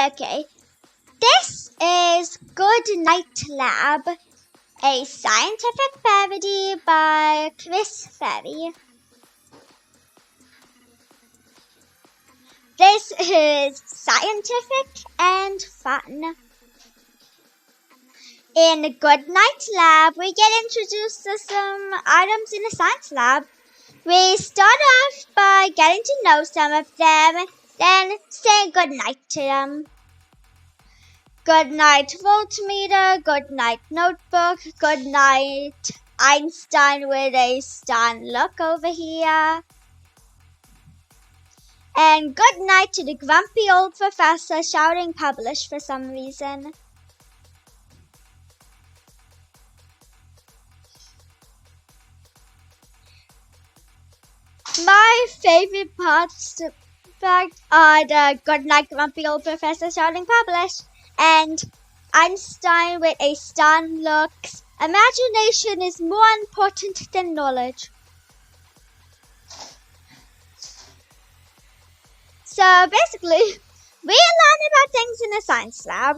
Okay, this is Goodnight Lab, a scientific parody by Ferrie. This is scientific and fun. In Goodnight Lab, we get introduced to some items in the science lab. We start off by getting to know some of them, then say goodnight to them. Goodnight voltmeter, goodnight notebook, goodnight Einstein with a stunned look over here. And goodnight to the grumpy old professor shouting publish for some reason. My favorite parts are the goodnight grumpy old professor shouting publish and Einstein with a stunned look. Imagination is more important than knowledge. So basically, we learn about things in a science lab.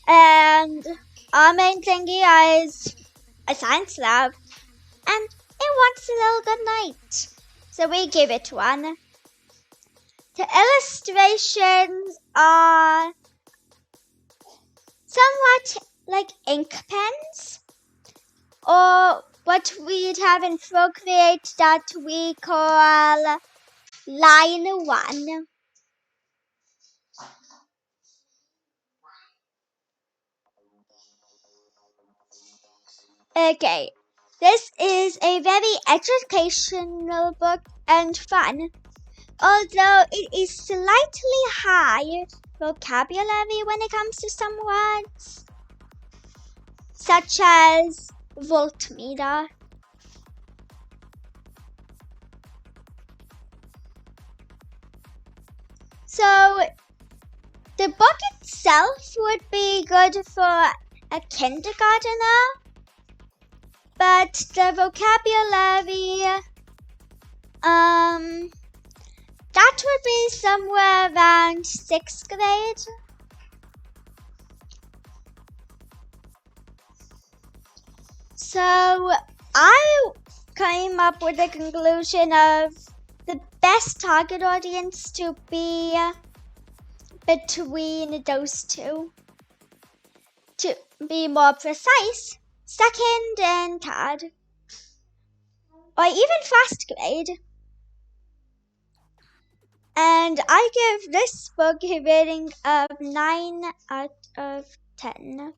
And our main thingy is a science lab. And it wants a little good night. So we give it one. The illustrations are somewhat like ink pens, or what we'd have in Procreate that we call line 1. Okay, this is a very educational book and fun, although it is slightly high vocabulary when it comes to some words, such as voltmeter. So the book itself would be good for a kindergartner, but the vocabulary, that would be somewhere around 6th grade. So I came up with the conclusion of the best target audience to be between those two. To be more precise, 2nd and 3rd, or even 1st grade. And I give this book a rating of 9 out of 10.